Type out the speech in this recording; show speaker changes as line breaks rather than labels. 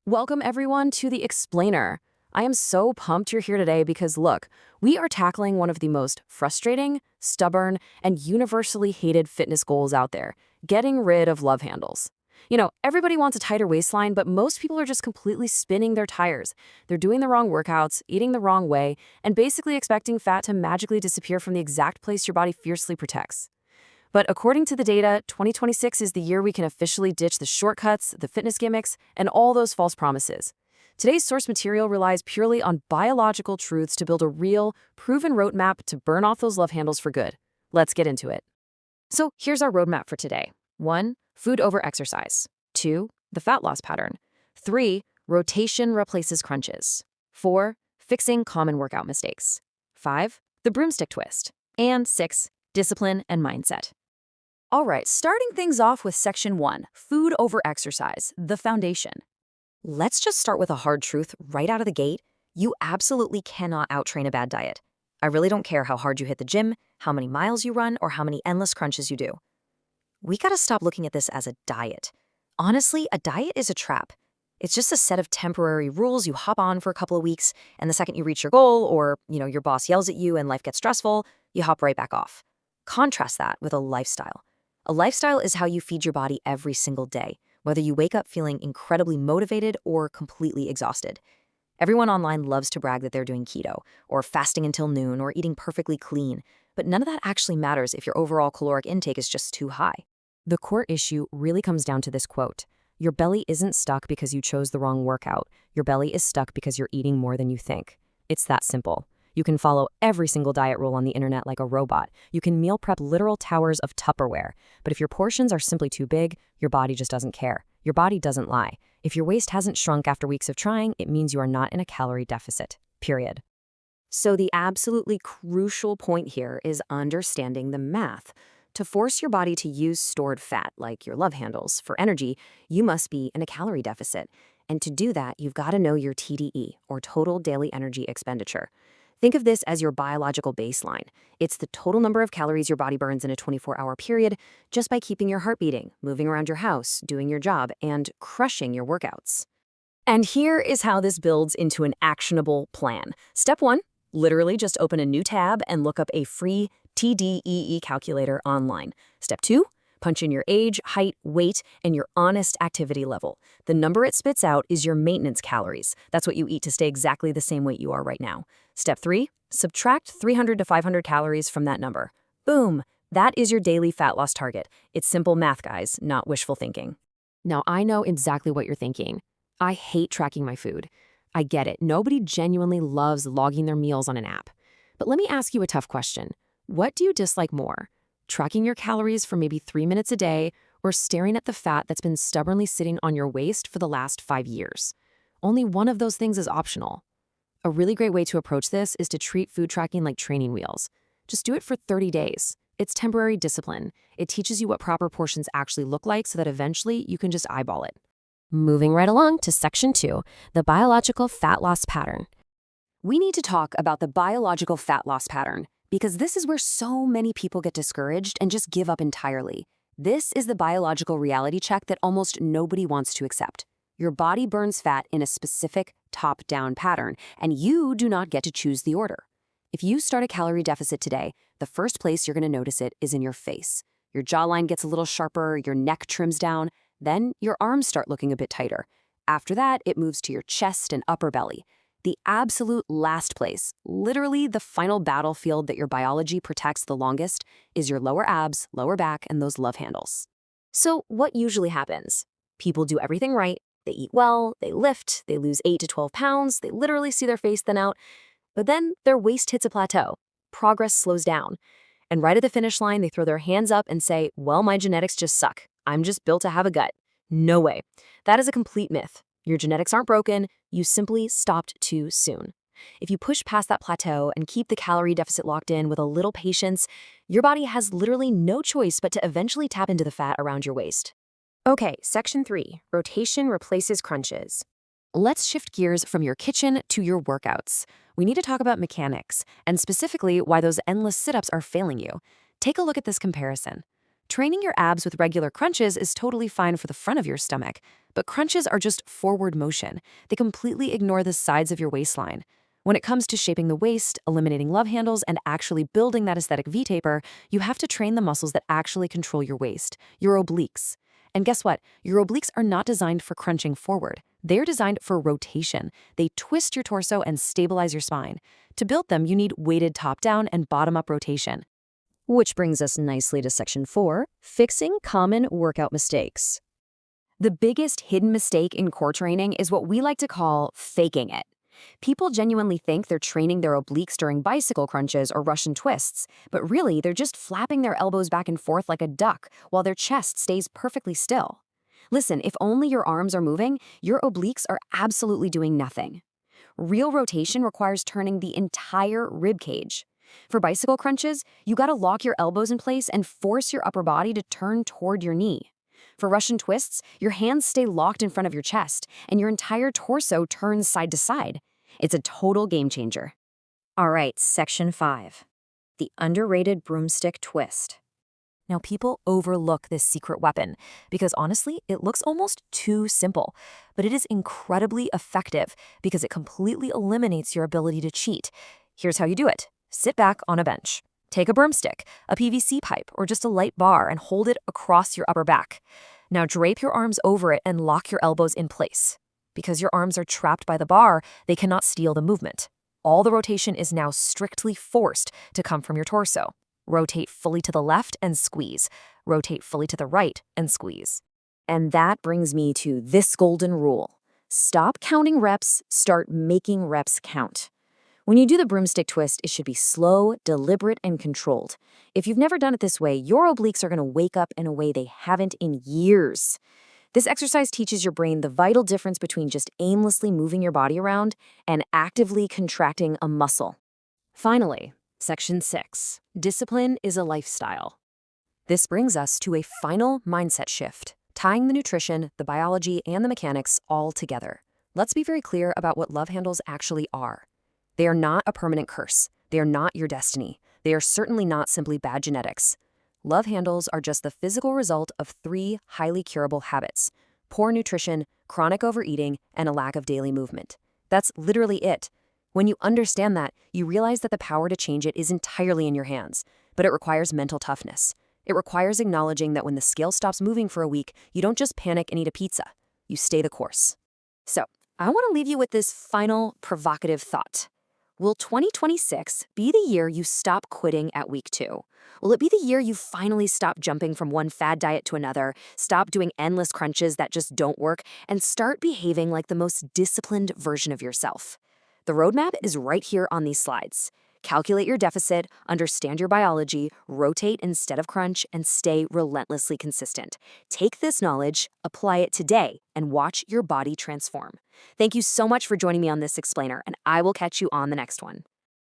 Welcome everyone to The Explainer. I am so pumped you're here today because look, we are tackling one of the most frustrating, stubborn, and universally hated fitness goals out there, getting rid of love handles. Everybody wants a tighter waistline, but most people are just completely spinning their tires. They're doing the wrong workouts, eating the wrong way, and basically expecting fat to magically disappear from the exact place your body fiercely protects. But according to the data, 2026 is the year we can officially ditch the shortcuts, the fitness gimmicks, and all those false promises. Today's source material relies purely on biological truths to build a real, proven roadmap to burn off those love handles for good. Let's get into it. So here's our roadmap for today. 1. Food over exercise. 2. The fat loss pattern. 3. Rotation replaces crunches. 4. Fixing common workout mistakes. 5. The broomstick twist. And 6. Discipline and mindset. All right, starting things off with section 1, food over exercise, the foundation. Let's just start with a hard truth right out of the gate. You absolutely cannot outtrain a bad diet. I really don't care how hard you hit the gym, how many miles you run, or how many endless crunches you do. We gotta stop looking at this as a diet. Honestly, a diet is a trap. It's just a set of temporary rules you hop on for a couple of weeks, and the second you reach your goal or, your boss yells at you and life gets stressful, you hop right back off. Contrast that with a lifestyle. A lifestyle is how you feed your body every single day, whether you wake up feeling incredibly motivated or completely exhausted. Everyone online loves to brag that they're doing keto, or fasting until noon, or eating perfectly clean, but none of that actually matters if your overall caloric intake is just too high. The core issue really comes down to this quote: your belly isn't stuck because you chose the wrong workout. Your belly is stuck because you're eating more than you think. It's that simple. You can follow every single diet rule on the internet like a robot. You can meal prep literal towers of Tupperware. But if your portions are simply too big, your body just doesn't care. Your body doesn't lie. If your waist hasn't shrunk after weeks of trying, it means you are not in a calorie deficit. Period. So the absolutely crucial point here is understanding the math. To force your body to use stored fat, like your love handles, for energy, you must be in a calorie deficit. And to do that, you've got to know your TDE, or total daily energy expenditure. Think of this as your biological baseline. It's the total number of calories your body burns in a 24-hour period just by keeping your heart beating, moving around your house, doing your job, and crushing your workouts. And here is how this builds into an actionable plan. Step 1, literally just open a new tab and look up a free TDEE calculator online. Step 2, punch in your age, height, weight, and your honest activity level. The number it spits out is your maintenance calories. That's what you eat to stay exactly the same weight you are right now. Step 3, subtract 300 to 500 calories from that number. Boom! That is your daily fat loss target. It's simple math, guys, not wishful thinking. Now, I know exactly what you're thinking. I hate tracking my food. I get it. Nobody genuinely loves logging their meals on an app. But let me ask you a tough question. What do you dislike more? Tracking your calories for maybe 3 minutes a day, or staring at the fat that's been stubbornly sitting on your waist for the last 5 years? Only one of those things is optional. A really great way to approach this is to treat food tracking like training wheels. Just do it for 30 days. It's temporary discipline. It teaches you what proper portions actually look like so that eventually you can just eyeball it. Moving right along to section 2, the biological fat loss pattern. We need to talk about the biological fat loss pattern, because this is where so many people get discouraged and just give up entirely. This is the biological reality check that almost nobody wants to accept. Your body burns fat in a specific top-down pattern, and you do not get to choose the order. If you start a calorie deficit today, the first place you're going to notice it is in your face. Your jawline gets a little sharper, your neck trims down, then your arms start looking a bit tighter. After that, it moves to your chest and upper belly. The absolute last place, literally the final battlefield that your biology protects the longest, is your lower abs, lower back, and those love handles. So what usually happens? People do everything right. They eat well, they lift, they lose 8 to 12 pounds, they literally see their face thin out, but then their waist hits a plateau. Progress slows down. And right at the finish line, they throw their hands up and say, well, my genetics just suck. I'm just built to have a gut. No way. That is a complete myth. Your genetics aren't broken, you simply stopped too soon. If you push past that plateau and keep the calorie deficit locked in with a little patience, your body has literally no choice but to eventually tap into the fat around your waist. Okay, section 3, rotation replaces crunches. Let's shift gears from your kitchen to your workouts. We need to talk about mechanics, and specifically why those endless sit-ups are failing you. Take a look at this comparison. Training your abs with regular crunches is totally fine for the front of your stomach, but crunches are just forward motion. They completely ignore the sides of your waistline. When it comes to shaping the waist, eliminating love handles, and actually building that aesthetic V-taper, you have to train the muscles that actually control your waist, your obliques. And guess what? Your obliques are not designed for crunching forward. They're designed for rotation. They twist your torso and stabilize your spine. To build them, you need weighted top-down and bottom-up rotation. Which brings us nicely to section 4, fixing common workout mistakes. The biggest hidden mistake in core training is what we like to call faking it. People genuinely think they're training their obliques during bicycle crunches or Russian twists, but really they're just flapping their elbows back and forth like a duck while their chest stays perfectly still. Listen, if only your arms are moving, your obliques are absolutely doing nothing. Real rotation requires turning the entire rib cage. For bicycle crunches, you gotta lock your elbows in place and force your upper body to turn toward your knee. For Russian twists, your hands stay locked in front of your chest, and your entire torso turns side to side. It's a total game changer. All right, section 5. The underrated broomstick twist. Now, people overlook this secret weapon because honestly, it looks almost too simple, but it is incredibly effective because it completely eliminates your ability to cheat. Here's how you do it. Sit back on a bench. Take a broomstick, a PVC pipe, or just a light bar and hold it across your upper back. Now drape your arms over it and lock your elbows in place. Because your arms are trapped by the bar, they cannot steal the movement. All the rotation is now strictly forced to come from your torso. Rotate fully to the left and squeeze. Rotate fully to the right and squeeze. And that brings me to this golden rule. Stop counting reps, start making reps count. When you do the broomstick twist, it should be slow, deliberate, and controlled. If you've never done it this way, your obliques are going to wake up in a way they haven't in years. This exercise teaches your brain the vital difference between just aimlessly moving your body around and actively contracting a muscle. Finally, section 6. Discipline is a lifestyle. This brings us to a final mindset shift, tying the nutrition, the biology, and the mechanics all together. Let's be very clear about what love handles actually are. They are not a permanent curse. They are not your destiny. They are certainly not simply bad genetics. Love handles are just the physical result of 3 highly curable habits: poor nutrition, chronic overeating, and a lack of daily movement. That's literally it. When you understand that, you realize that the power to change it is entirely in your hands, but it requires mental toughness. It requires acknowledging that when the scale stops moving for a week, you don't just panic and eat a pizza. You stay the course. So, I want to leave you with this final provocative thought. Will 2026 be the year you stop quitting at week 2? Will it be the year you finally stop jumping from one fad diet to another, stop doing endless crunches that just don't work, and start behaving like the most disciplined version of yourself? The roadmap is right here on these slides. Calculate your deficit, understand your biology, rotate instead of crunch, and stay relentlessly consistent. Take this knowledge, apply it today, and watch your body transform. Thank you so much for joining me on this explainer, and I will catch you on the next one.